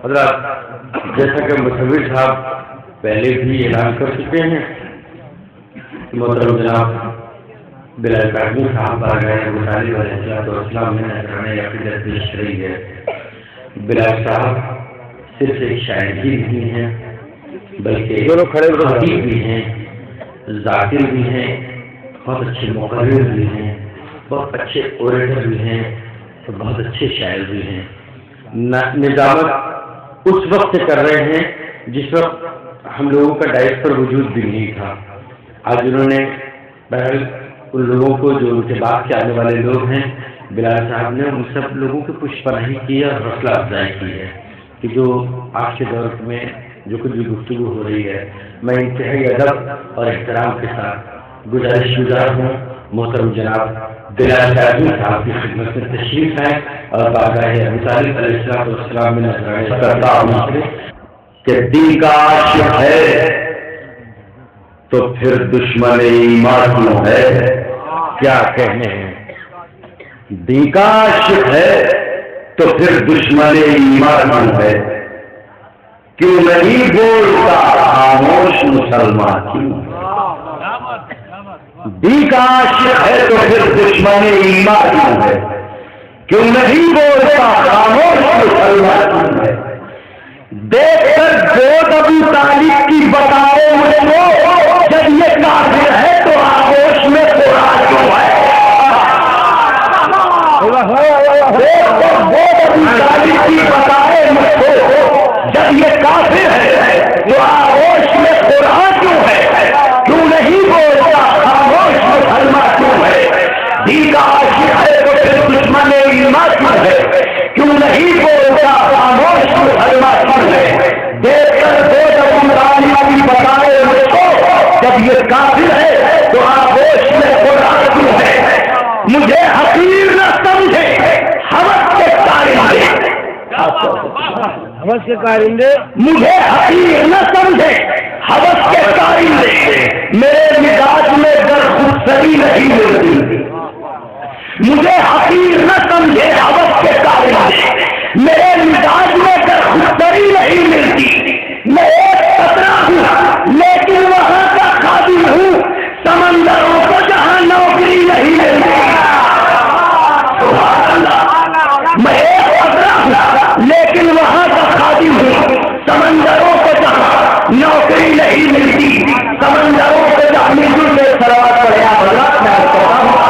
حضرات، جیسا کہ مصور صاحب پہلے بھی اعلان کر چکے ہیں، محترم جناب بلال کاظمی صاحب آ گئے ہیں، مصالح علیہ السلام میں نذرانے عقیدت پیش رہی ہے۔ بلال صاحب صرف ایک شاعر ہی نہیں ہیں بلکہ خطیب بھی ہیں، ذاکر بھی ہیں، بہت اچھے مقرر بھی ہیں، بہت اچھے اوریٹر بھی ہیں اور بہت اچھے شاعر بھی ہیں۔ نظامت اس وقت سے کر رہے ہیں جس وقت ہم لوگوں کا ڈائٹ پر وجود بھی نہیں تھا۔ آج انہوں نے بہرحال ان لوگوں کو جو ان کے بعد کے آنے والے لوگ ہیں، بلال صاحب نے ان سب لوگوں کی پشت پناہی کی اور حوصلہ افزائی کی ہے کہ جو آج کے دور میں جو کچھ بھی گفتگو ہو رہی ہے، میں انتہائی ادب اور احترام کے ساتھ گزارش گزار ہوں محترم جناب بلال کاظمی صاحب کی خدمت میں تشریف ہے اور بارگاہ مصالح علیہ السلام میں نذرانے کرتا ہوں کہ دین کا عاشق ہے تو پھر دشمن ایمان کیوں ہے؟ کیا کہنے ہیں؟ دین کا عاشق ہے تو پھر دشمن ایمان کیوں ہے؟ کیوں نہیں بولتا خاموش مسلمان کیوں؟ دین کا عاشق ہے تو پھر دشمن ایمان کیوں ہے؟ کیوں نہیں بولتا خاموش مسلمان کیوں ہے؟ دیکھ کر گود ابو طالب کی بتاؤ مجھ کو، جب یہ کافر ہے تو آغوش میں قرآن کیوں ہے؟ دیکھ کر گود ابو طالب کی بتائے مجھ کو، جب یہ کافر ہے تو آغوش میں قرآن کیوں ہے؟ کیوں نہیں بولتا خاموش مسلمان کیوں ہے؟ دین کا عاشق ہے تو پھر دشمن ایمان کیوں ہے؟ کیوں نہیں بولتا خاموش مسلمان کیوں ہے؟ دیکھ کر گود ابو طالب کی بتائے مجھ کو، جب یہ کافر ہے تو آغوش میں قرآن کیوں ہے؟ مجھے حقیر نہ سمجھے ہوس کے کارندے، ہوس کے کارندے، مجھے حقیر نہ سمجھے ہوس کے کارندے، میرے مزاج میں گر خود سری نہیں ملتی۔ مجھے حقیر نہ سمجھے ہوس کے کارندے، میرے مزاج میں گر خود سری نہیں ملتی۔ میں ایک قطرہ ہوں لیکن وہاں کا خادم ہوں، سمندروں کو جہاں نوکری نہیں ملتی۔ سبحان اللہ، میں ایک قطرہ ہوں لیکن وہاں کا خادم ہوں، سمندروں کو جہاں نوکری نہیں ملتی۔ سمندروں کو جہاں مل کے سلوات پڑھے آپ حضرات، میں کہتا ہوں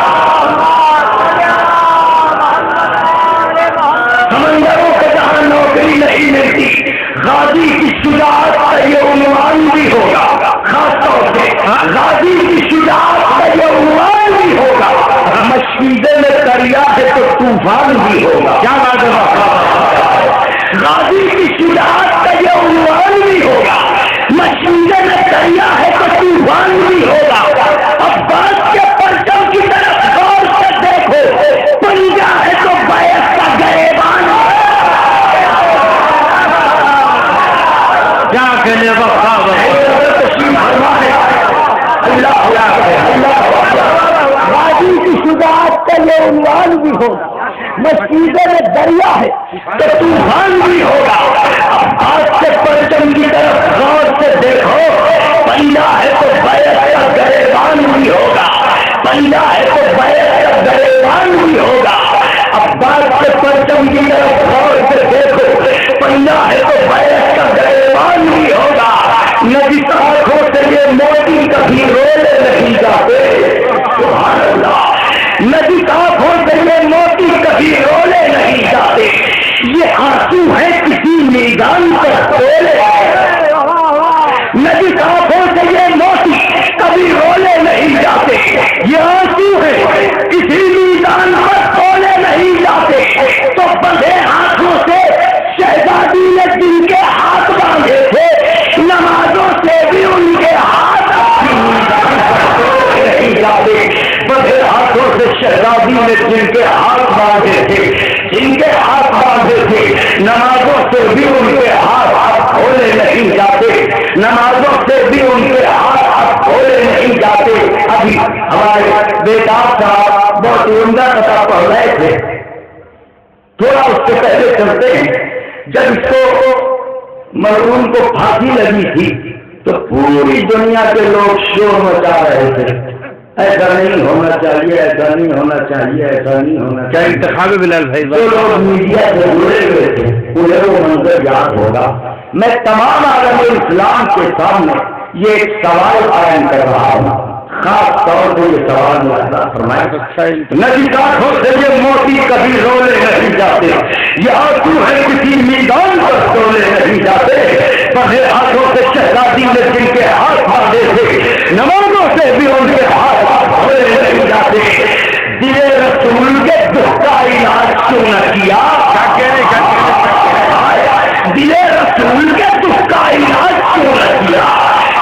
سمندروں کو جہاں نوکری نہیں ملتی۔ غازی کی شجاعت کا یہ عنوان بھی ہوگا، خاص طور سے غازی کی شجاعت کا یہ عنوان بھی ہوگا، مشکیزے میں دریا ہے تو طوفان بھی ہوگا۔ کیا بات ہے؟ غازی کی شجاعت کا یہ عنوان بھی ہوگا، مشکیزے میں دریا ہے تو طوفان بھی ہوگا۔ عباس کے پرچم کی طرف غور سے دیکھو، پنجہ ہے تو بیعت کا گریبان۔ کیا کہنے غازی کی شجاعت کا یہ عنوان بھی ہوگا، مشکیزے میں دریا ہے تو طوفان بھی ہوگا۔ عباس کے پرچم کی طرف غور سے دیکھو، پنجہ ہے تو بیعت کا گریبان بھی ہوگا، پنجہ ہے تو بیعت کا گریبان بھی ہوگا۔ عباس کے پرچم کی طرف غور سے دیکھو، پنجہ ہے تو بیعت کا گریبان بھی ہوگا۔ نجس آنکھوں سے یہ موتی کبھی رولے نہیں جاتے۔ سبحان اللہ، نجس آنکھوں سے یہ موتی کبھی رولے نہیں جاتے، یہ آنسو ہیں کسی میدان پر تولے۔ نجس آنکھوں سے یہ موتی کبھی رولے نہیں جاتے، یہ آنسو ہیں کسی میدان پر تولے نہیں جاتے۔ تو بندے ہاتھوں سے شہزادی نے جن کے ہاتھ باندھے تھے، نمازوں سے بھی ان کے ہاتھ نہیں جاتے۔ بندے ہاتھوں سے شہزادی نے جن کے ہاتھ باندھے تھے، جن کے ہاتھ باندھے تھے، نمازوں سے بھی ان کے ہاتھ کھولے نہیں جاتے، نمازوں سے بھی ان کے ہاتھ کھولے نہیں جاتے۔ ابھی ہمارے بیدار صاحب بہت عمدہ قطعہ پڑھ رہے تھے، تھوڑا اس سے پہلے چلتے ہیں۔ جب اس کو مرحوم کو پھانسی لگی تھی تو پوری دنیا کے لوگ شور مچا رہے تھے، ایسا نہیں ہونا چاہیے، ایسا نہیں ہونا چاہیے، ایسا نہیں ہونا چاہیے۔ انتخاب بلال بھائی جو لوگ میڈیا سے جڑے ہوئے تھے انہیں وہ منظر یاد ہوگا۔ میں تمام عالم اسلام کے سامنے یہ ایک سوال قائم کر رہا ہوں، خاص طور پر یہ سوال ملاحظہ فرمائے، ندی آنکھوں سے یہ موتی کبھی رولے نہیں جاتے، یہ آنسو ہے کسی میدان پر تولے نہیں جاتے، بڑے ہاتھوں سے شہزادی نے جن کے ہاتھ باندھے تھے، نمازوں سے بھی ان کے ہاتھ دھوئے نہیں جاتے، دل رسول کے دکھ کا علاج کیوں نہ کیا، دل رسول کے دکھ کا علاج کیوں نہ کیا،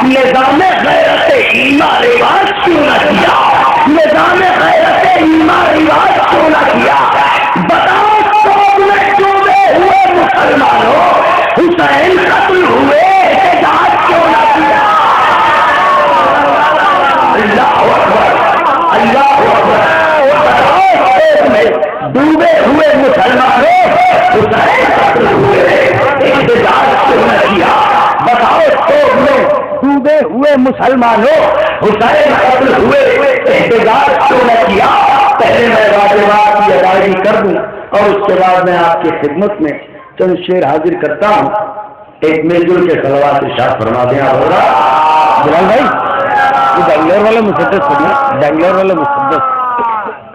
نظام غیرت ایمان رواج کیوں نہ کیا، نظام غیرت ایمان رواج کیوں نہ کیا، بتاؤ سب میں ڈوبے ہوئے مسلمانوں حسین قتل ہوئے احتجاج کیوں نہ کیا، اللہ اکبر اللہ اکبر، بتاؤ سب میں ڈوبے ہوئے مسلمانوں حسین قتل ہوئے احتجاج کیوں نہ کیا، بتاؤ سب میں ڈوبے ہوئے مسلمانوں حسین قتل ہوئے احتجاج کیوں نہ کیا۔ پہلے میں واجبات کی ادائیگی کر دوں اور اس کے بعد میں آپ کی خدمت میں چند شعر حاضر کرتا ہوں، ایک مل جل کے صلوات ارشاد فرما دیں آپ بلال بھائی۔ یہ بنگلور والے مسدس بنگلور والے مسدس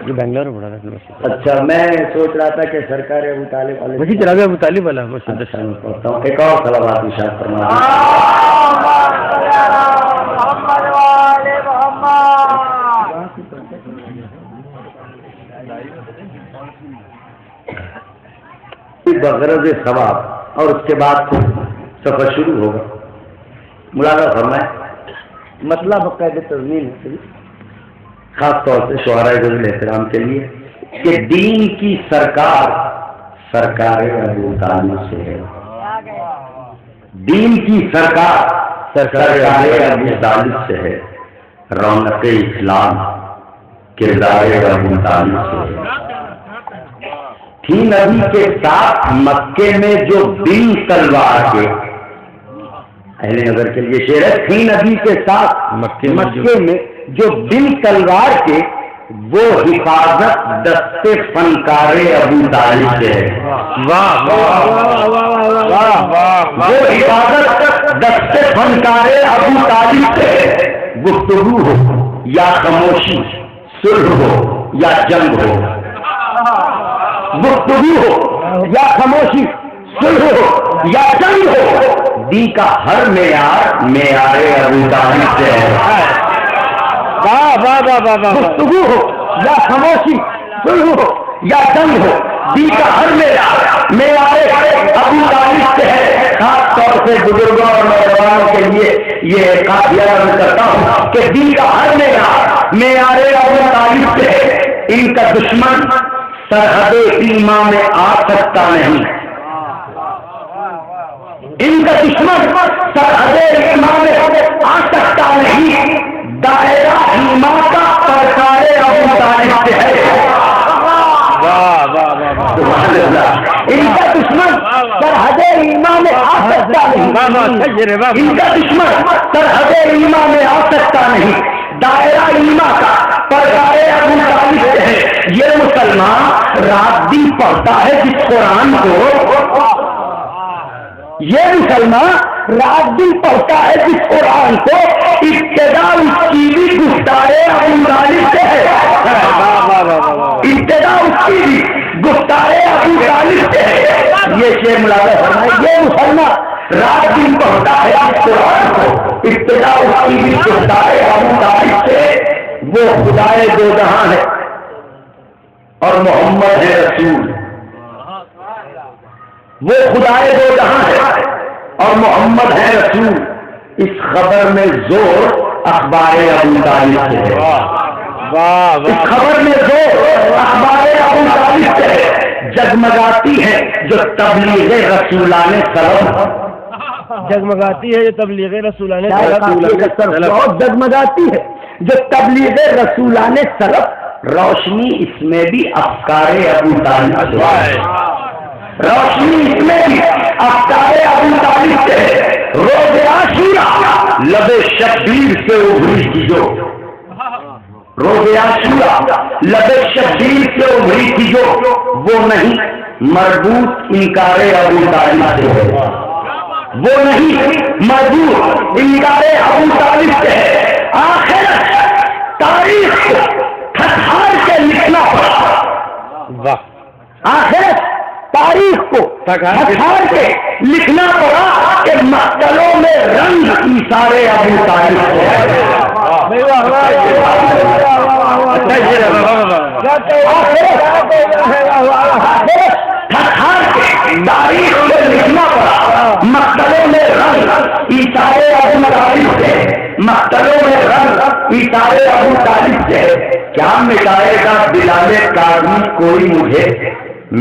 جو بنگلور میں پڑھا۔ اچھا میں سوچ رہا تھا کہ سرکار ابو طالب والے وہی جناب ابو طالب والا مسدس پڑھتا ہوں، ایک اور صلوات ارشاد فرما دیں۔ بغرض ثواب اور اس کے بعد سفر شروع ہوگا۔ ملاحظہ فرمائیں، مسئلہ باقاعدہ تضمین ہے خاص طور سے شعراء ذوی احترام کے لیے کہ دین کی سرکار سرکار ابو طالب سے ہے، دین کی سرکار سرکار ابو طالب سے ہے، رونق اسلام کردار ابو طالب سے ہے۔ تھی نبی کے ساتھ مکے میں جو بن تلوار کے، اہل نظر کے لیے شعر ہے، تھی نبی کے ساتھ مکے میں جو بن تلوار کے، وہ حفاظت دست فنکار ابو طالب سے ہے۔ وہ حفاظت دست فنکار ابو طالب سے ہے۔ گفتگو ہو یا خاموشی، صلح ہو یا جنگ ہو، گفتگو ہو یا خاموشی، صلح ہو یا جنگ ہو، دی کا ہر معیار معیار ابو طالب سے ہے۔ گفتگو ہو یا خاموشی، صلح ہو یا جنگ ہو، دی کا ہر معیار معیار ابو طالب سے ہے۔ خاص طور سے بزرگوں اور نوجوانوں کے لیے یہ قافیہ عرض کرتا ہوں کہ دی کا ہر معیار معیار ابو طالب سے ہے۔ ان کا دشمن سرحد ایمان میں آ سکتا نہیں، ان کا دشمن سرحد ایمان میں آ سکتا نہیں، دائرہ ایمان کا سرکار ابو طالب سے ہے۔ ان کا دشمن سرحد ایمان میں آ سکتا نہیں، ان کا دشمن سرحد ایمان میں آ سکتا نہیں، دائرہ ایمان کا سرکار ابو طالب سے ہے۔ یہ مسلمان رات دن پڑھتا ہے جس قرآن کو، یہ مسلمان رات دن پڑھتا ہے جس قرآن کو، ابتدا اس کی بھی گفتار ابو طالب سے ہے، ابتدا اس کی بھی گفتار ابو طالب سے ہے۔ یہ شعر ملاحظہ فرمائے، یہ مسلمان رات دن پڑھتا ہے جس قرآن کو، ابتدا اس کی بھی گفتار ابو طالب سے، وہ خدائے دو جہاں ہے اور محمد ہے رسول، وہ خدائے دو جہاں ہے اور محمد ہے رسول، اس خبر میں زور اخبار ابو طالب سے ہے، اس خبر میں زور اخبار ابو طالب سے ہے۔ جگمگاتی ہے جو تبلیغ رسولان سلف، جگمگاتی ہے جو تبلیغ رسولان سلف، بہت جگمگاتی ہے جو تبلیغ رسولان سلف، روشنی اس میں بھی افکار ابو طالب سے ہے، روشنی اس میں بھی افکار ابو طالب سے لب شبیر سے ابھری تھی جو روز عاشورہ لب شبیر سے ابھری تھی جو وہ نہیں مربوط انکار ابو طالب سے ہے، وہ نہیں مربوط انکار ابو طالب سے ہے۔ آخر تاریخ کو تھتھار کے لکھنا پڑا، آخر تاریخ کو تھتھار کے لکھنا پڑا کہ مقتلوں میں رنگ ایثار ابو طالب سے ہے۔ تاریخ میں لکھنا پڑا مقتلوں میں رنگ ایثار ابو طالب سے، مقتلوں میں رنگ ایثار ابو طالب سے۔ کیا مٹائے گا بلال قاضی کوئی مجھے،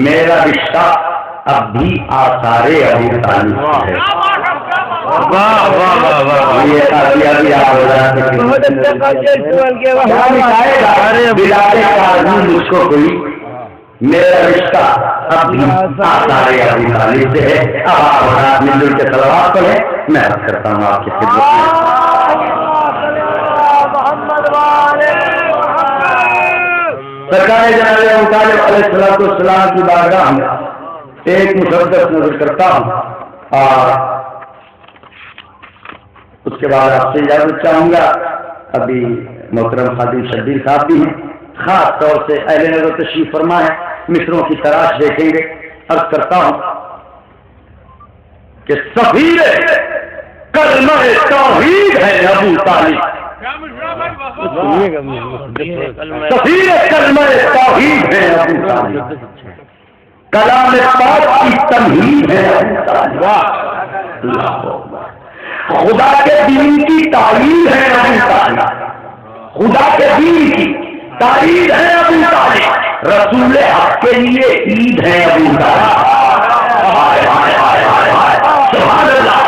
میرا رشتہ اب بھی آثار ابو طالب سے ہے۔ یہ بھی آپ بلال قاضی مجھ کو کوئی، میرا رشتہ اب بھی آثار ابو طالب سے ہے۔ اب آپ مل جل کے صلوات پڑھیں، میں عرض کرتا ہوں آپ کی خدمت میں۔ سرکار جناب ابو طالب علیہ السلام کی بارگاہ میں ایک مشدد نظر کرتا ہوں اور اس کے بعد آپ سے اجازت چاہوں گا۔ ابھی محترم خادم شبیر صاحب بھی ہیں، خاص طور سے اہل نظر تشریف فرما ہے، مصروں کی تراش دیکھیں گے۔ عرض کرتا ہوں کہ سفیر کلمہ توحید ہے ابو طالب، سفیر کلمہ توحید ہے ابو طالب، کلام پاک کی تمہید ہے ابو طالب، خدا کے دین کی تعلیم ہے ابو طالب، خدا کے دین کی تعلیم ہے ابو طالب، رسول حق کے لیے عید ہے ابو طالب۔ سبحان اللہ،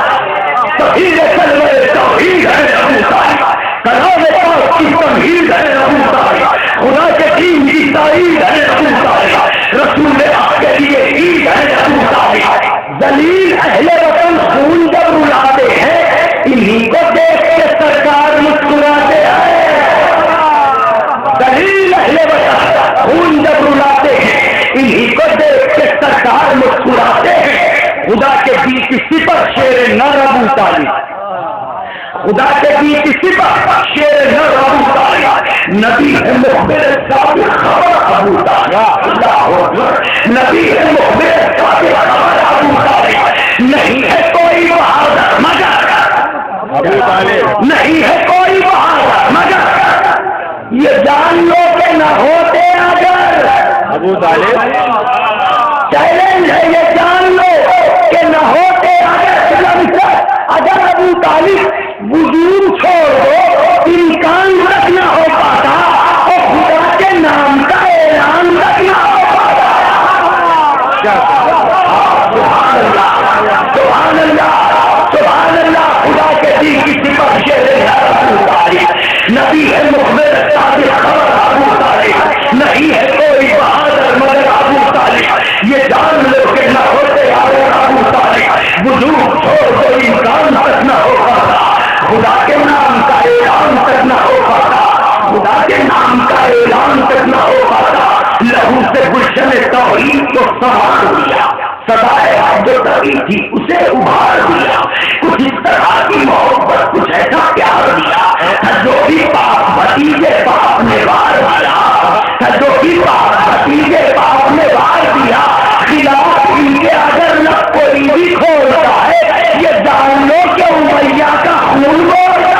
سفیر کلمہ توحید ہے ابو طالب، کلام پاک کی تمہید ہے ابو طالب، خدا کے دین کی تعلیم ہے ابو طالب، رسول حق کے لیے عید ہے ابو طالب۔ ذلیل اہل وطن خون جب رلاتے ہیں انہیں کو دیکھ کے سرکار مسکراتے ہیں، ذلیل اہل وطن خون جب رلاتے ہیں انہیں کو دیکھ کے سرکار مسکراتے ہیں۔ خدا کے دین کی صفت شیر نر ابو طالب، خدا کے دین کی صفت شیر نر ابو طالب، نبی ہے مخبر صادق خبر ابو طالب، اللہ اکبر، نبی ہے مخبر صادق خبر ابو طالب، نہیں ہے کوئی بہادر مگر ابو طالب، نہیں ہے کوئی بہادر مگر یہ جان لو کہ نہ ہوتے اگر ابو طالب، چیلنج ہے یہ جان لو کہ نہ ہوتے اگر ابو طالب وجود چھوڑ دو امکان تک نہ ہو پاتا اور خدا کے نام کا اعلان تک نہ ہو پاتا۔ سبحان اللہ، سبحان اللہ، سبحان اللہ، خدا کے دین کی صفت شیر ہے ابو طالب، نبی ہے مخبر صادق خبر ابو طالب، نہیں ہے کوئی بہادر مگر ابو طالب، یہ جان لو کہ نہ ہوتے ابو طالب وجود چھوڑ دو امکان تک نہ ہو پاتا، خدا کے نام کا اعلان تک نہ ہو پاتا، خدا کے نام کا اعلان تک نہ ہو پاتا۔ لہو سے گلشن توحید کو سنوار دیا، سدائے جو تبھی تھی اسے ابھار دیا، کچھ اس طرح کی محبت کچھ ایسا پیار دیا جو بھی پاپ بھتیجے باپ نے وار دیا، جو بھی پاپ بھتیجے باپ نے وار دیا، خلاف ان کے اگر نہ کوئی بھی کھولتا ہے یہ جان لو کہ امیہ کا خون بولتا ہے،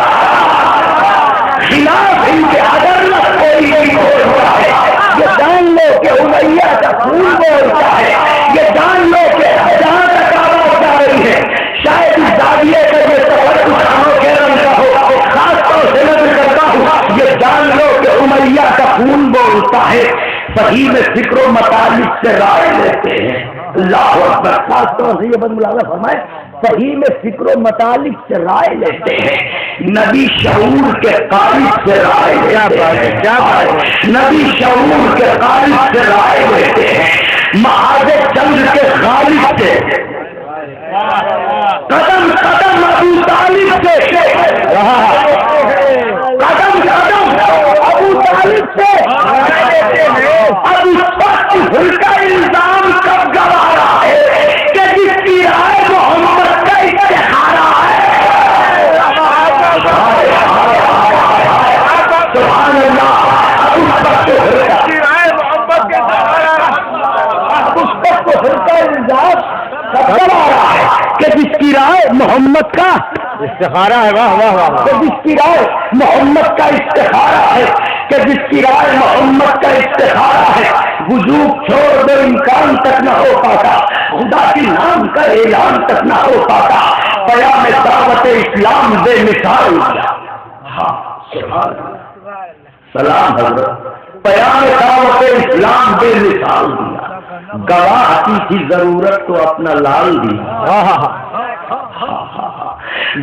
خلاف ان کے اگر نہ کوئی بھی کھولتا ہے یہ جان لو کہ امیہ کا خون بولتا ہے، یہ جان لو کہ جہاں تک آواز جا رہی ہے شاید اس زاویے کا یہ سفر اٹھانوں کے رنگ کا ہو، خاص طور سے نظر کرتا ہوں یہ جان لو کہ امیہ کا خون بولتا ہے، صحیح میں فکر و مطالب سے رائے لیتے ہیں، اللہ اکبر، خاص طور سے یہ بد ملازہ فرمائے صحیح میں فکر و مطالب سے رائے لیتے ہیں، نبی شعور کے قالب سے رائے لیتے ہیں، نبی شعور کے قالب سے رائے لیتے ہیں، معاذ چند کے غالب سے قدم قدم ابو طالب سے قدم قدم ابو طالب سے اب اس وقت کا الزام کب گوارا ہے کہ جس کی رائے محمد کا استخارہ ہے. سبحان اللہ. کہ جس کی رائے محمد کا استخارہ ہے. واہ واہ واہ. کہ جس کی رائے محمد کا استخارہ ہے کہ جس کی رائے محمد کا استخارہ ہے. وجود چھوڑ دو امکان تک نہ ہو پاتا, خدا کے نام کا اعلان تک نہ ہو پاتا. پیام دعوت اسلام بے مثال. سلام حضرت. پیام دعوت اسلام بے مثال دیا. گواہ کی تھی ضرورت تو اپنا لال دیا.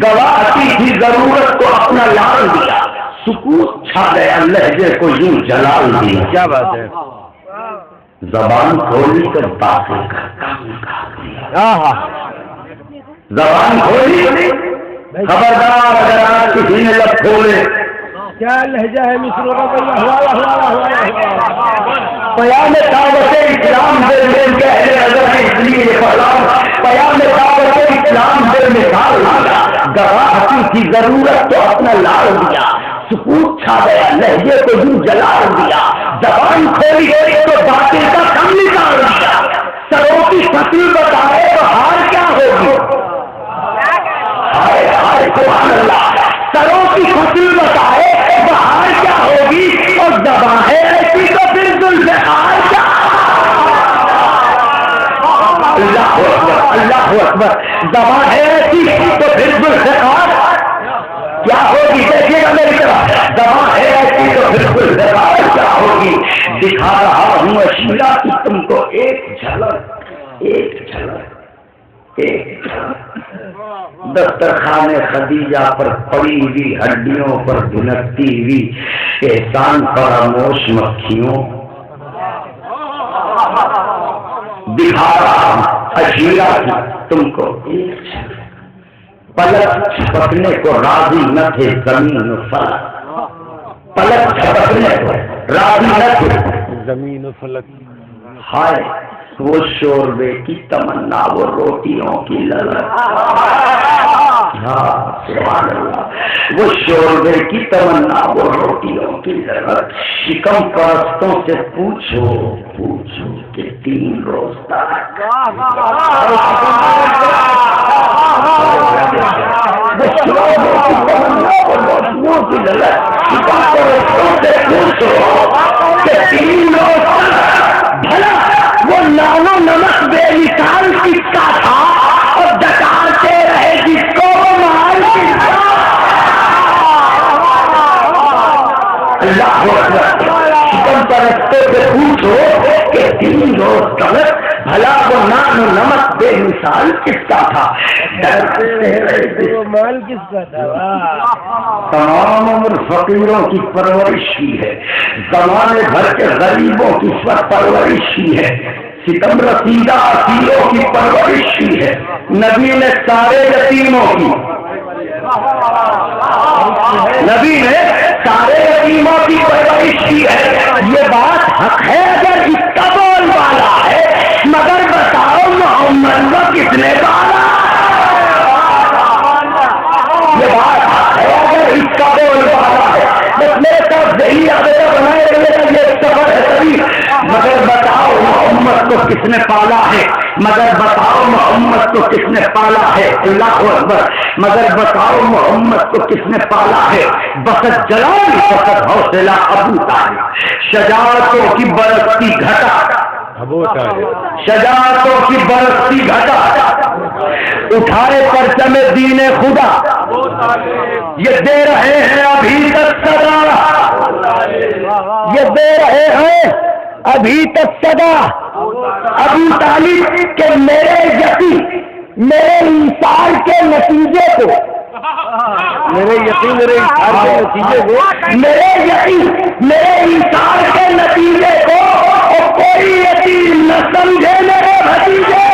گواہ کی تھی ضرورت تو اپنا لال دیا. سکوت چھا گیا لہجے کو یوں جلال دیا. کیا بات ہے. زبان کھولی کر باتیں کرتا. زبان کھولی خبردار اگر آج کسی نے لب کھولے. کیا لہجہ ہے مصروں کا. پیام دعوت اسلام بے مثال. اس لیے پیام دعوت اسلام بے مثال. گواہ کی ضرورت تو اپنا لال دیا. سکوت چھا گیا لہجے کو یوں جلال دیا. زبان کھولی تو باتیں کا کم نکال دیا. سروں کی فصل بتائے بہار کیا ہوگی. سبحان اللہ. سروں کی فصل بتائے بہار کیا ہوگی اور زبان ہے ایسی تو پھر ذوالفقار کیا. اللہ اکبر اللہ اکبر. زبان ہے ایسی تو پھر ذوالفقار کیا ہوگی. دیکھیے گا میری طرف. زبان ہے ایسی تو پھر ذوالفقار کیا ہوگی. دکھا رہا ہوں اشیاء کی تم کو ایک جھلک ایک جھلک ایک جھلک. دسترخوان خدیجہ پر پڑی ہوئی ہڈیوں پر بھنکتی ہوئی احسان فراموش مکھیوں. دکھا رہا ہوں اشیاء کی تم کو ایک جھلک. پلک چھپکنے کو راضی نہ تھے زمین و فلک. پلک چھپکنے کو راضی نہ تھے زمین و فلک. ہائے وہ شوربے کی تمنا وہ روٹیوں کی للک. ہاں سبحان اللہ. وہ شوربے کی تمنا وہ روٹیوں کی للک. شکم پرستوں سے پوچھو پوچھو کہ 3 روز تک. بھلا وہ نان و نمک بے مثال کس کا تھا اور ڈکاتے رہے جس کو وہ مال کس کا. اللہ شکم پرستوں سے پوچھو کہ 3 روز تک بھلا وہ نان و نمک بے مثال کس کا تھا. مال کس کا تھا. تمام عمر فقیروں کی پرورش کی ہے. زمانے بھر کے غریبوں کی پرورش کی ہے. ستم رسیدہ اسیروں کی پرورش کی ہے. نبی نے سارے یتیموں کی پرورش کی ہے. یہ بات حق ہے اگر اس کا بول والا ہے. مگر بتاؤ محمد کو کس نے پالا. یہ بات حق ہے اگر اس کا بول والا ہے. بس میرے ساتھ یہی آدھا بنائے رہے گا. یہ سفر ہے سبھی. مگر بتاؤ محمد کو کس نے پالا ہے. مگر بتاؤ محمد کو کس نے پالا ہے. اللہ اکبر. مگر بتاؤ محمد کو کس نے پالا ہے. بخت جلال بخت حوصلہ ابو طالب. شجاعتوں کی برستی گھٹا. شجاعتوں کی برستی گھٹا. اٹھائے پرچم دین خدا. یہ دے رہے ہیں ابھی تک صدا. یہ دے رہے ہیں ابھی تک صدا. ابو طالب کے میرے یقین میرے انصار کے نتیجے کو میرے یقین میرے انصار کے نتیجے کو اور کوئی یقین نہ سمجھے میرے بھتیجے.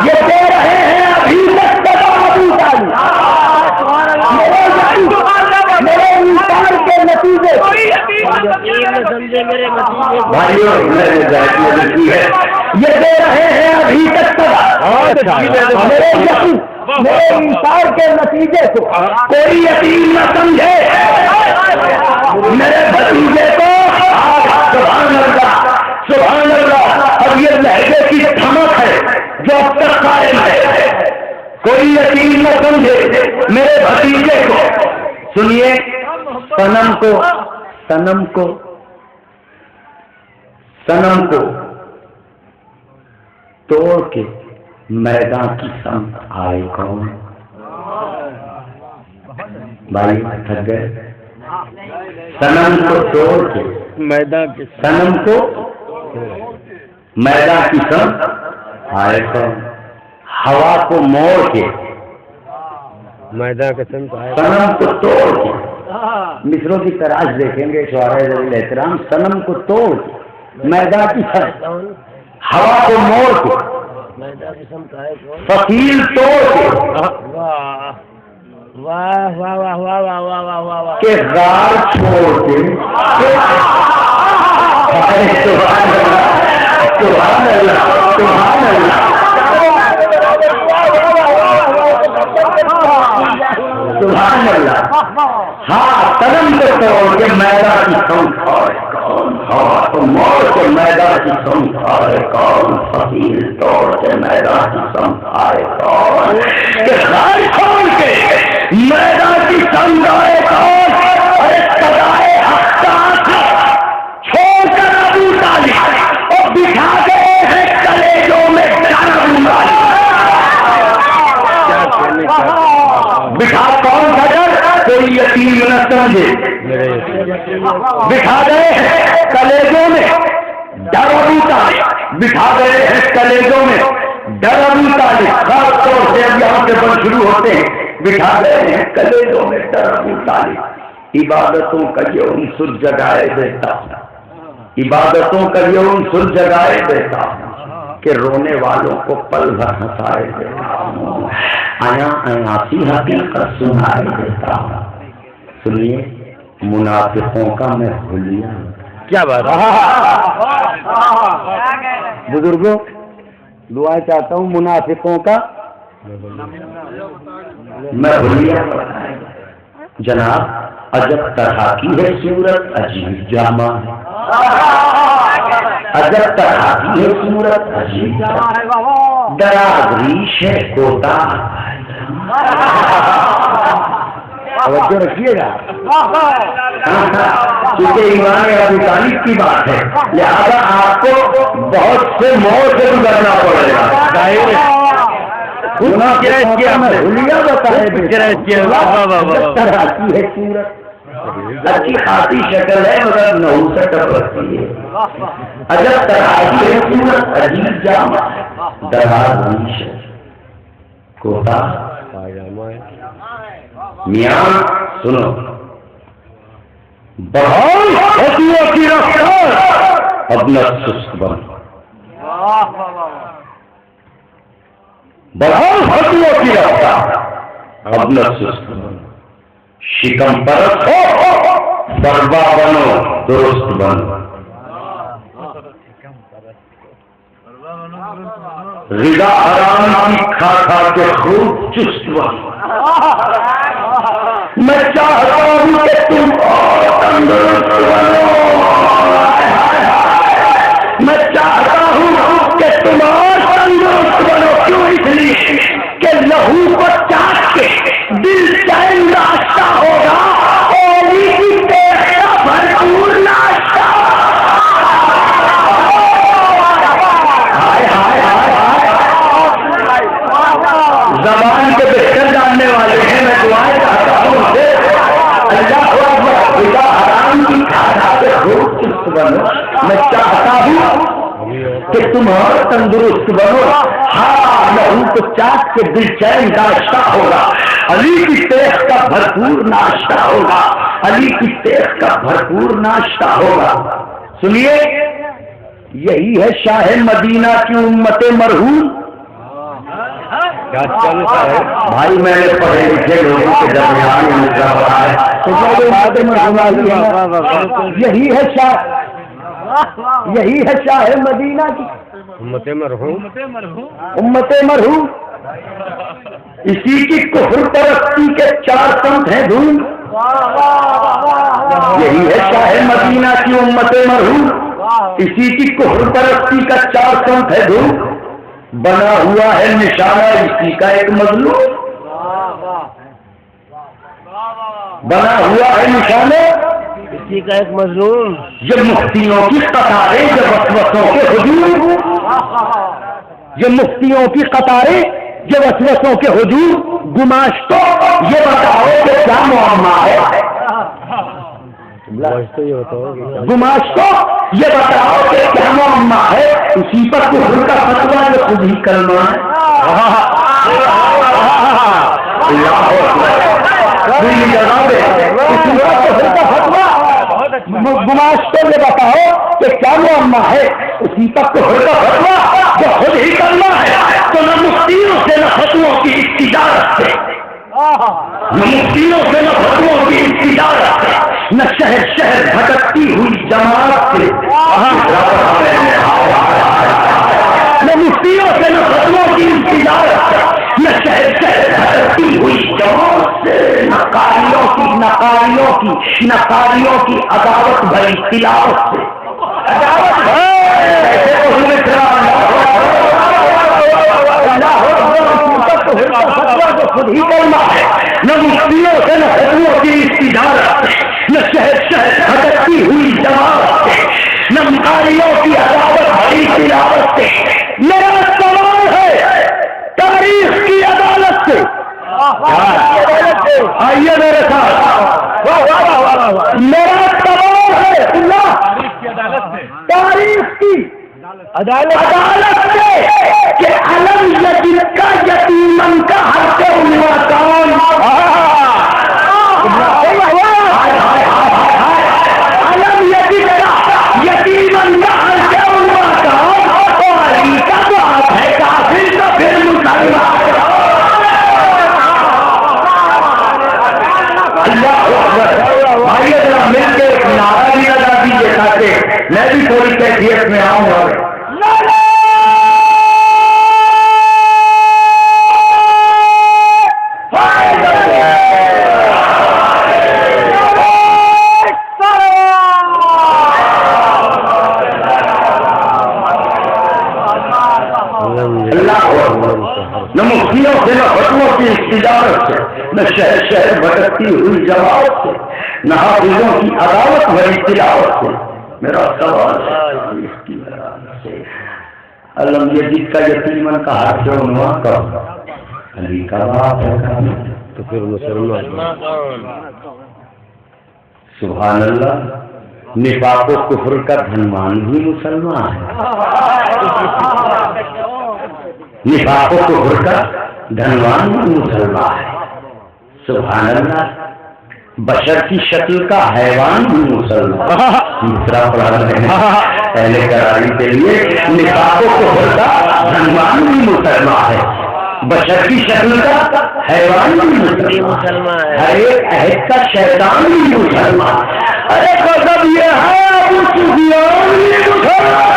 یہ دے رہے ہیں بھائیوں ہے یہ دے رہے ہیں ابھی تک میرے انکار کے نتیجے کو کوئی یقین نہ سمجھے میرے بھتیجے کو سبحان اللہ سبحان اللہ. اب یہ لہجے کی دھمک ہے جو اب تک قائم ہے. کوئی یقین نہ سمجھے میرے بھتیجے کو. سنیے صنم کو توڑ کے میدان کی سمت آئے کون؟ بھائی تھک گئے. صنم کو توڑ کے صنم کو میدان کی سمت آئے کون؟ ہوا کو موڑ کے میدان کے سمت آئے صنم کو توڑ کے. مصروں کی تراش دیکھیں گے شعراء ذوی احترام. صنم کو توڑ کے میدان کی سمت ہوا کو موڑ کے فصیل توڑ کے واہ واہ واہ واہ واہ واہ واہ واہ واہ کہ غار چھوڑ کے سبحان اللہ سبحان اللہ سبحان اللہ سبحان اللہ. ہاں صنم کو توڑ کے میدان کی سمت آئے کون؟ ہوا کو موڑ کے میدان کی سمت آئے کون؟ فصیل توڑ کے میدان کی سمت آئے کون؟ کہ غار چھوڑ کے میدان کی سمت آئے کون؟ ارے سزائے حقاق چھوڑ کر ابو طالب اور بٹھا گئے ہیں کلیجوں میں ابو طالب. بٹھا کون تھا ڈر؟ کوئی یقین نہ سمجھے. بٹھا گئے ہیں کلیجوں میں ڈر ابو طالب. بٹھا گئے ہیں کلیجوں میں ڈر ابو طالب. خاص طور سے اب یہاں سے بند شروع ہوتے ہیں. بٹھا گئے ہیں کلیجوں میں ڈر ابو طالب. عبادتوں کا یہ عنصر جگائے دیتا ہوں. عبادتوں کا یہ عنصر جگائے دیتا ہوں کہ رونے والوں کو پل بھر ہنسائے دیتا ہوں. آیا آیاتی حقیقت سنائے دیتا ہوں. سنیے منافقوں کا میں حلیہ. کیا بات بزرگوں دعا چاہتا ہوں منافقوں کا میں حلیہ. جناب عجب طرح کی ہے صورت عجیب جامع ہے. عجب طرح کی ہے صورت عجیب جامع دراز ریش ہے کوتا. توجہ رکھیے گا کیونکہ ایمان ابو طالب کی بات ہے لہذا آپ کو بہت سے موت سے گزرنا پڑے گا. اچھی خاصی شکل ہے مگر نحوست رکھتی ہے. عجب طرح کی ہے صورت عجیب جامع دراز ریش ہے کوتا. میاں سنو بہت ہتھیوں کی رفتار اپنا سست بن. بہت ہتھیوں کی رفتار اپنا سست بن. شکم پرست ہو بربا بنو درست بنو. غذا حرام کی کھا کھا کے خوب چست بنو. میں چاہتا ہوں کہ تم اور تندرست بنو. میں چاہتا ہوں کہ تم اور تندرست بنو. کیوں؟ اس لیے کہ لہو کو چاٹ کے دل چین ناشتہ ہوگا. اولی کی پیٹ کا بھرپور ناشتہ. زبان کے بہتر جاننے والے ہیں. میں دعائیں چاہتا ہوں سے اللہ حرام کی کھانا کے خوب چست بنو. میں چاہتا ہوں کہ تم اور تندرست بنو. ہاں لہو کو چاٹ کے دل چین ناشتہ ہوگا. علی کی تیخ کا بھرپور ناشتہ ہوگا. علی کی تیخ کا بھرپور ناشتہ ہوگا. سنیے یہی ہے شاہ مدینہ کی امت مرحوم. بھائی میں نے پڑھے لکھے لوگوں کے درمیان یہی ہے شاہ یہی ہے شاہ مدینہ کی امت مرحوم امت مرحوم. اسی کی کفر پرستی کے 4 سمت ہیں دھوم. یہی ہے شاہ مدینہ کی امت مرحوم. اسی کی کفر پرستی کا 4 سمت ہے دھوم. بنا ہوا ہے نشانہ اسی کا ایک مظلوم. بنا ہوا ہے نشانہ اسی کا ایک مظلوم. یہ مفتیوں کی قطاریں جب وسوسوں کے ہجوم. یہ مفتیوں کی قطاریں جب وسوسوں کے ہجوم. گماشتو یہ بتاؤ کہ کیا معاملہ ہے. گماشتو یہ بتاؤ کہ کیا معاملہ ہے. اسی پر کفر کا فتویٰ جو خود ہی کرنا ہے. گماشتو یہ بتاؤ کہ کیا معاملہ ہے. اسی پر کفر کا فتویٰ جو خود ہی کرنا ہے. تو نہ مفتیوں سے نہ فتووں کی تجارت سے. نہ مفتیوں سے نہ فتووں کی تجارت سے. نہ شہر شہر بھٹکتی ہوئی جماعت سے. نہ مفتیوں سے نہ فتووں کی تجارت سے. نہ شہر شہر بھٹکتی ہوئی جماعت سے. نہ قاریوں کی عداوت بھری تلاوت سے. خود ہی کرنا ہے. نہ مفتیوں سے نہ فتووں کی تجارت سے. نہ شہر شہر بھٹکتی ہوئی جماعت سے. نہ قاریوں کی عداوت بھری تلاوت سے. میرا سوال ہے تاریخ کی عدالت سے. آئیے میرے ساتھ. میرا سوال ہے تاریخ کی عدالت سے کہ علم یتیم کا یتیمن کا حق ہوا کام. علم یتیم کا یتیمن کا حق ہوا کام. اور علی کا تو آپ ہے کافر تو پھر مسلمان. بھائی ذرا مل کے ایک نعرہ بھی لگا دیجیے تاکہ میں بھی تھوڑی کیفیت میں آؤں گا. نہ مفتیوں سے نہ فتووں کی تجارت سے. نہ شہر شہر بھٹکتی ہوئی جماعت سے. نہ حافظوں کی عداوت بھری تلاوت سے. میرا سوال ہے علم یزید کا یتیمن کا حق عنوان کب. علی کا باپ ہے تو پھر مسلمان. سبحان اللہ. نفاق و کفر کا دھنوان بھی مسلمان ہے. نفاق و کفر کا دھنوان بھی مسلمان ہے. سبحان اللہ. بشر کی شکل کا حیوان بھی مسلمان. دوسرا پڑھا پہلے کرائی کے لیے نفاق و کفر کا دھنوان بھی مسلمان ہے. بشر کی شکل کا حیوان بھی مسلمان ہے. ہر ایک عہد کا شیطان بھی مسلمان. ارے مطلب یہ ہے ابو سفیان بھی مسلمان.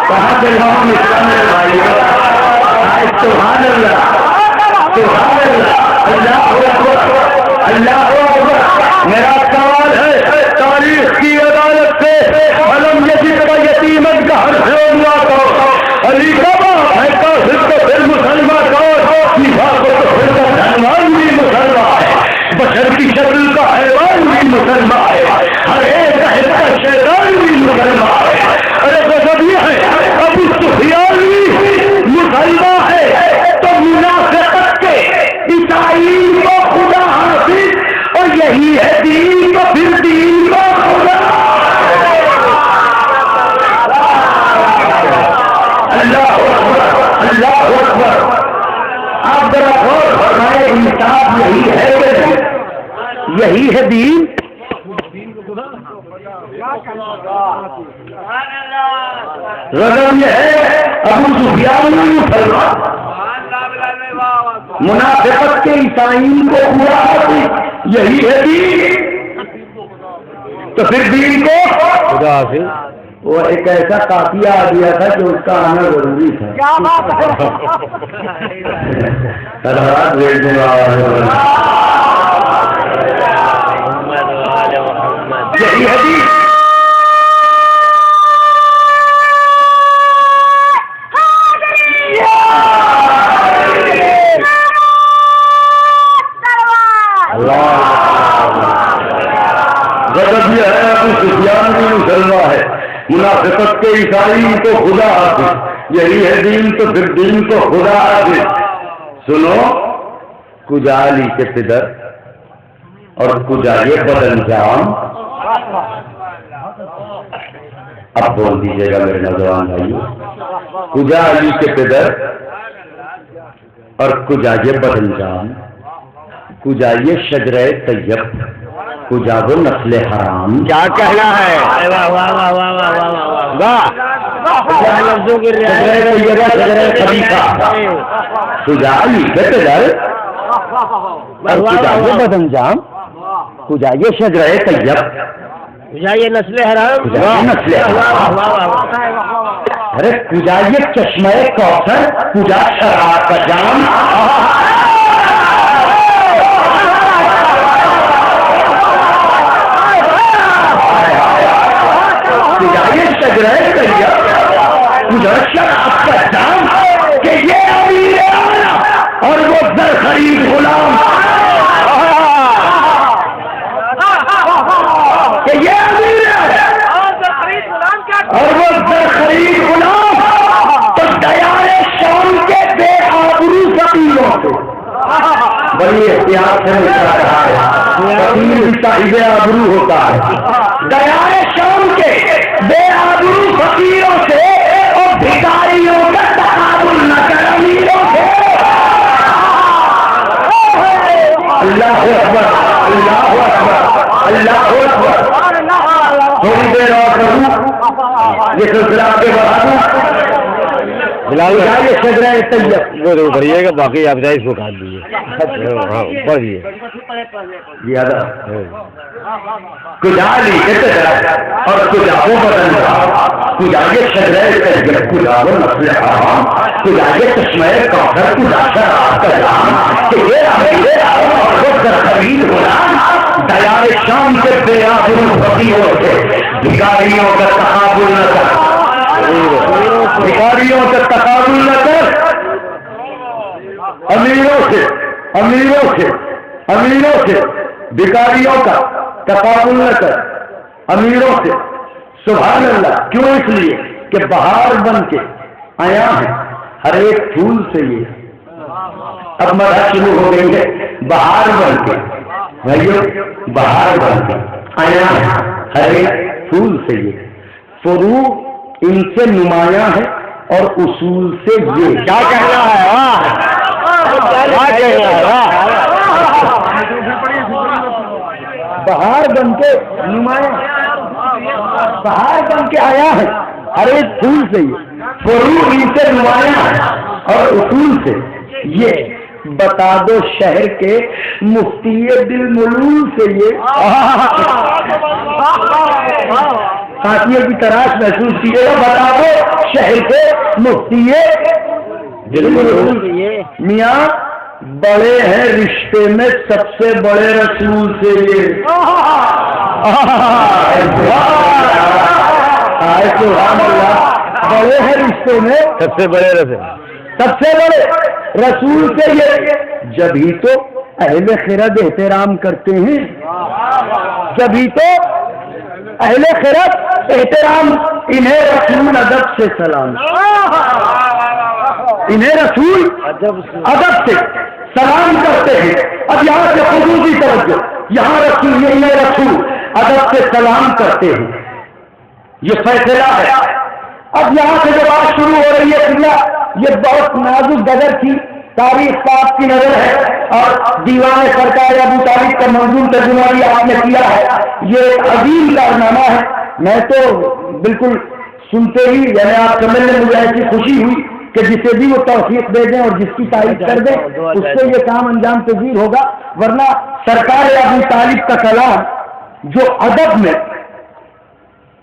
کہاں سے ہم اسلام میں بھائی. سبحان اللہ سبحان اللہ. اللہ اکبر اللہ اکبر. میرا سوال ہے تاریخ کی عدالت سے علم یزید کا یتیمن کا ہر ہوا تو علی کا باپ ہے کافر تو پھر مسلمان کون. نفاق و کفر کا دھنوان بھی مسلمان ہے. بشر کی شکل کا حیوان بھی مسلمان ہے. ہر ایک عہد کا شیطان بھی مسلمان ہے. ارے مطلب یہ ہے ابو سفیان بھی مسلمان ہے تو منافقت کے عیسائی کو خدا حافظ اور یہی ہے دین تو پھر دین کو خدا. اللہ اکبر اللہ اکبر. آپ ذرا غور فرمائے انصاف یہی ہے کہ یہی ہے دین. رقم یہ ہے ابو سفیان مسلمان. منافقت کے عیسائی کو خدا حافظ یہی ہے دین. تو پھر دین کو خدا حافظ. وہ ایک ایسا قافیہ آ گیا تھا کہ اس کا آنا ضروری تھا. یہی حدیث غضب یہ ہے ابو سفیان بھی مسلمہ ہے، منافقت کے عیسائی تو خدا حافظ، یہی ہے دین تو پھر دین تو خدا حافظ. سنو، کجالی کے پدر اور کجالی بدانجام. اب بول دیجیے گا میرے نوجوان بھائیو، کجالی کے پدر اور کجالی بدانجام، کجالی شجرہ طیب، کجاگو نسل حرام. کیا کہنا ہے؟ واہ واہ واہ واہ واہ واہ واہ، لفظوں کی کجالی کے پدر اور کجالی بدانجام، کجالی شجرہ طیب، یہ نسل حرام. نسل حرام. ارے کجالی چشمہ کوثر، کجا شراب کا جام. شجرہ طیب، کجا شراب کا جام، کہ یہ امیر اعلیٰ اور وہ زر خرید غلام، کہ یہ امیر اعلیٰ اور وہ زر خرید غلام. تو دیار شام کے بے آبرو فقیروں سے بڑی احتیاط سے نکلا رہا ہے، فقیر بھی صاحب آبرو ہوتا ہے. دیار شام کے بے آبرو فقیروں سے اور بھکاریوں کا تقابل نہ کر امیروں سے. اللہ اکبر، اللہ اکبر، اللہ اکبر. تھوڑی دیر اور کروں، یہ سلسلہ آگے بڑھا دوں. یہ شجرہ طیب وہ بڑھیے گا، باقی آپ جائے اس کو کاٹ دیجیے. ہاں پڑھیے. زیادہ کجالی کے پدر اور کجاگو بدانجام، کجالی شجرہ طیب، کجاگو نسل حرام، کجالی چشمہ کوثر، کجا شراب کا جام، کہ یہ امیر اعلیٰ اور وہ زر خرید غلام. دیار شام کے بے آبرو فقیروں سے بھکاریوں کا تقابل نہ کر، بھکاریوں کا تقابل نہ کر، امیروں سے، امیروں سے، امیروں سے بھکاریوں کا تقابل نہ کر، امیروں سے. سبحان اللہ. کیوں؟ اس لیے کہ بہار بن کے آیا ہے ہر ایک پھول سے. یہ اب مدح شروع ہو گئی ہے. بہار بن کے بھائیو، بہار بن کے آیا ہے ہر ایک پھول سے. یہ فروع ان سے نمایاں ہے اور اصول سے یہ. کیا کہنا ہے؟ کیا کہنا ہے؟ بہار بن کے نمایاں، بہار بن کے آیا ہے ہر ایک پھول سے. یہ فروع ان سے نمایاں ہے اور اصول سے یہ. بتا دو شہر کے مفتی دل ملول سے. یہ ساتھیوں کی تراش محسوس کیے گا. بتا دو شہر کے مفتی دل ملول. میاں بڑے ہیں رشتے میں سب سے بڑے رسول سے. یہ سبحان اللہ. بڑے ہیں رشتے میں سب سے بڑے رسول، سب سے بڑے رسول سے. یہ جبھی تو اہل خرد احترام کرتے ہیں، جبھی تو اہل خرد احترام. انہیں رسول ادب سے سلام، انہیں رسول ادب سے سلام کرتے ہیں. اب یہاں سے خصوصی توجہ، یہاں رسول، انہیں رسول ادب سے سلام کرتے ہیں. یہ فیصلہ ہے. اب یہاں سے جو بات شروع ہو رہی ہے، یہ بہت نازک ڈگر کی تاریخ پاک کی نظر ہے اور دیوان سرکار ابو طالب کا منظور ترجمہ بھی آپ نے کیا ہے. یہ عظیم کارنامہ ہے. میں تو بالکل سنتے ہی یعنی آپ سمجھنے مجھے ایسی خوشی ہوئی کہ جسے بھی وہ توفیق دے دیں اور جس کی تعریف کر دیں اس سے یہ کام انجام پذیر ہوگا. ورنہ سرکار ابو طالب کا کلام جو ادب میں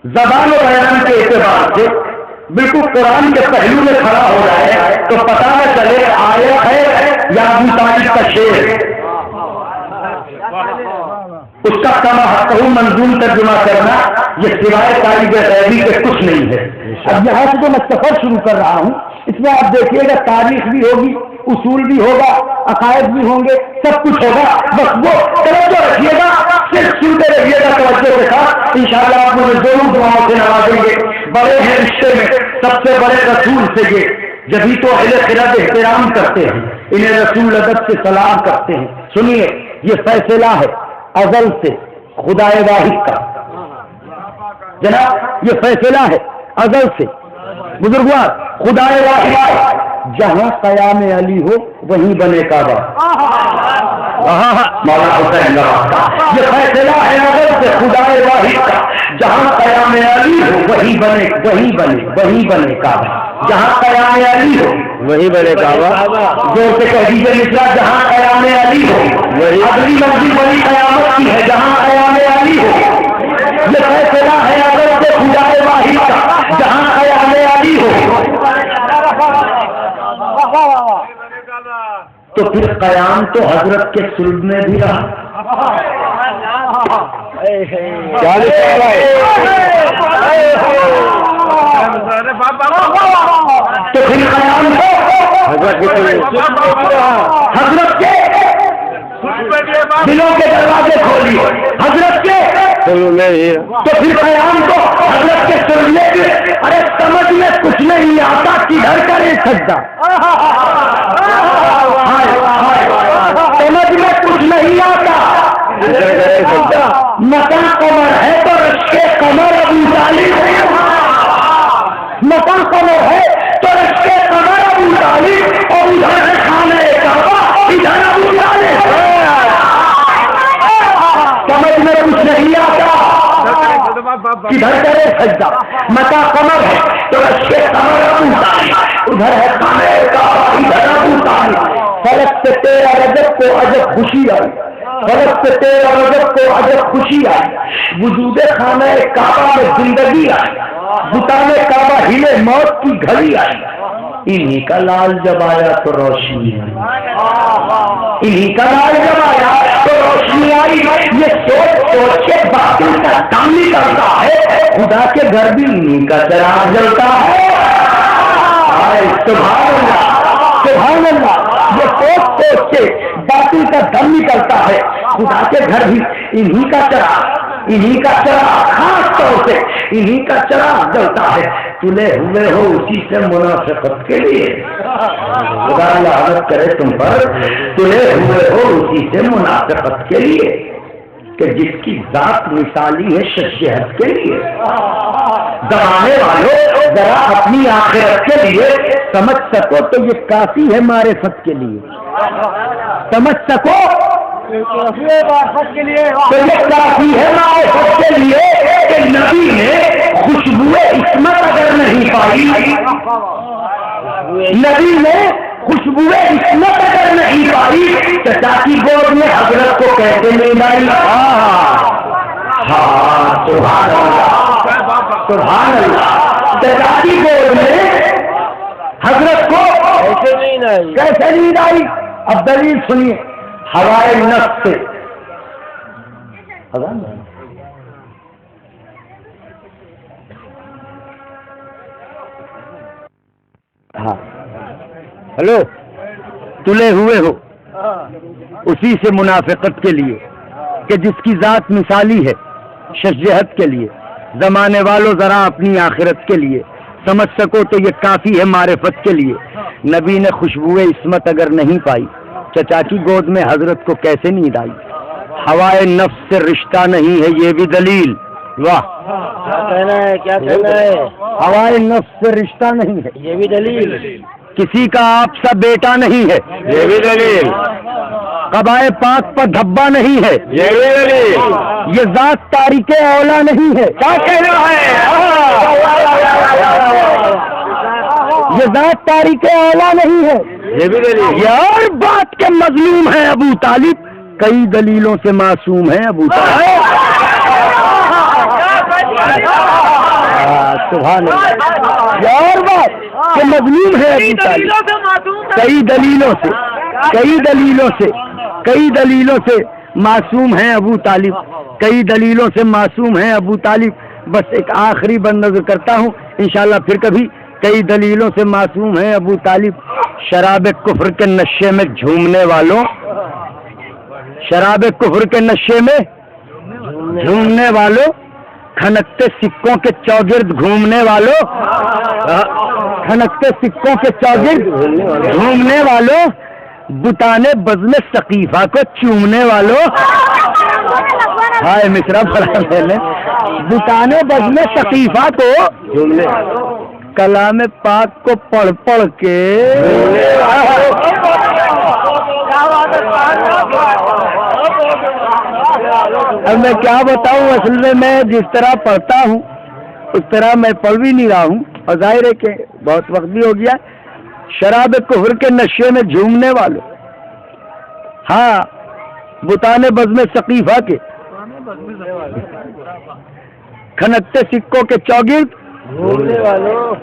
زبان و بیان کے اعتبار سے بالکل قرآن کے پہلو میں کھڑا ہو جائے تو پتہ نہ چلے آیت ہے یا ابو طالب کا شعر. اس کا کما حق منظوم ترجمہ کرنا یہ سوائے طالب غیبی کے کچھ نہیں ہے. اب یہاں سے جو میں سفر شروع کر رہا ہوں اس میں آپ دیکھیے گا تاریخ بھی ہوگی، اصول بھی ہوگا، عقائد بھی ہوں گے، سب کچھ ہوگا. بس وہ توجہ رکھیے گا، صرف سنتے رہیے گا توجہ کے ساتھ. انشاءاللہ آپ مجھے دونوں دعاؤں سے نوازیں گے. بڑے ہیں رشتے میں، سب سے بڑے رسول سے یہ جبھی تو اہل خرد احترام کرتے ہیں، انہیں رسول ادب سے سلام کرتے ہیں. سنیے، یہ فیصلہ ہے ازل سے خدا واحد کا. جناب یہ فیصلہ ہے ازل سے بزرگوار خدا واحد. جہاں قیام علی ہو وہیں بنے کعبہ. مولانا حسین کا یہ فیصلہ ہے ازل سے خدا واحد کا. جہاں قیام علی ہو وہیں بنے کعبہ. جہاں قیام علی ہو وہی بنے کعبہ. جو سے کہہ دیجیے نکلا جہاں قیام علی ہو وہی. اگلی منزل بڑی قیامت کی ہے جہاں قیام علی ہو. یہ فیصلہ ہے ازل سے خدا واحد کا. جہاں قیام علی ہو تو پھر قیام تو حضرت کے صلب میں بھی رہا. تو پھر قیام حضرت کے دلوں کے دروازے کھولی حضرت کے. تو پھر قیام کو حضرت کے سننے کے. ارے سمجھ میں کچھ نہیں آتا کدھر کرے سجدہ. سمجھ میں کچھ نہیں آتا. مکان قمر ہے تو رشتے قمر ابو طالب. مکان قمر ہے تو رشتے قمر ابو طالب اور ادھر ہے خانہ کعبہ ادھر ابو طالب. سمجھ میں کچھ نہیں آتا کدھر کرے سجدہ. مکان قمر ہے تو رشتے قمر ابو طالب ادھر ہے خانہ کعبہ ادھر ابو طالب. فلک سے 13 رجب کو عجب خوشی آئی. فلک سے 13 رجب کو عجب خوشی آئی. وجود خانہ کعبہ میں زندگی آئی. بتانے کعبہ ہلے موت کی گھڑی آئی. انہی کا لال جب آیا تو روشنی آئی. انہی کا لال جب آیا تو روشنی آئی. یہ سوچ کے باطل کا کام نہیں کرتا ہے. خدا کے گھر بھی انہی کا چراغ جلتا ہے. سبحان اللہ سبحان اللہ. یہ سوچ کے باطل کا دم نکلتا ہے. خدا کے گھر بھی انہی کا چراغ خاص طور سے انہی کا چراغ جلتا ہے. تلے ہوئے ہو اسی سے منافقت کے لیے. خدا لعنت کرے تم پر. تلے ہوئے ہو اسی سے منافقت کے لیے کہ جس کی ذات مثالی ہے شخصیت کے لیے. زمانے والوں ذرا اپنی آخرت کے لیے سمجھ سکو تو یہ کافی ہے معرفت کے لیے. سمجھ سکو تو یہ کافی ہے معرفت کے لیے کہ نبی نے خوشبو عصمت اگر نہیں پائی. نبی نے خوشبو عصمت اگر نہیں پائی چچا کی گود میں حضرت کو کیسے نہیں لائی. ہاں سبحان اللہ سبحان اللہ. چچا کی گود میں حضرت کو کیسے نہیں لائی. اب دلیل سنیے. ہوائے نفس سے ہاں ہلو تلے ہوئے ہو اسی سے منافقت کے لیے کہ جس کی ذات مثالی ہے شجاعت کے لیے. زمانے والوں ذرا اپنی آخرت کے لیے سمجھ سکو تو یہ کافی ہے معرفت کے لیے. نبی نے خوشبو عصمت اگر نہیں پائی چچا کی گود میں حضرت کو کیسے نیند آئی. ہوائے نفس سے رشتہ نہیں ہے یہ بھی دلیل. واہ کیا کہنا ہے. ہوائے نفس سے رشتہ نہیں ہے یہ بھی دلیل. کسی کا آپ سا بیٹا نہیں ہے یہ بھی دلیل. قبائے پاک پر دھبا نہیں ہے یہ بھی دلیل. یہ ذات تاریک اولا نہیں ہے کیا کہنا ہے. یہ ذات تاریک اولا نہیں ہے یہ بھی دلیل. یہ اور بات کے مظلوم ہے ابو طالب. کئی دلیلوں سے معصوم ہے ابو طالب. سبحان اللہ. یہ اور بات کہ مظلوم ہے ابو طالب کئی دلیلوں سے معصوم ہیں ابو طالب, کئی دلیلوں سے معصوم ہیں ابو طالب. بس ایک آخری بند نظر کرتا ہوں انشاءاللہ پھر کبھی. کئی دلیلوں سے معصوم ہیں ابو طالب. شراب کفر کے نشے میں جھومنے والوں, شراب کفر کے نشے میں جھومنے والوں, کھنکتے سکوں کے چوگرد گھومنے والوں, کھنکتے سکوں کے چوگرد گھومنے والوں, بتانے بزم ثقیفہ کو چومنے والوں. ہائے مصرا پڑھا میں نے. بتانے بزم ثقیفہ کو کلام پاک کو پڑھ پڑھ کے اب میں کیا بتاؤں, اصل میں جس طرح پڑھتا ہوں اس طرح میں پڑھ بھی نہیں رہا ہوں, اور ظاہر ہے کہ بہت وقت بھی ہو گیا. شراب کفر کے نشے میں جھومنے والوں, ہاں بتانے بزم ثقیفہ کے کھنکتے سکوں کے چوگرد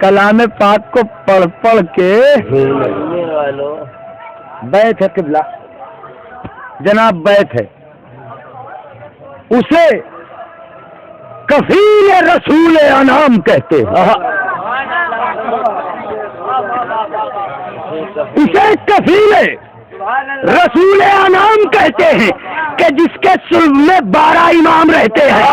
کلام پاک کو پڑھ پڑھ کے بیت ہے قبلہ جناب, بیت ہے. اسے کفیل رسول انعام کہتے ہیں. اسے کفیل رسول انعام کہتے ہیں کہ جس کے صلب میں 12 امام رہتے ہیں.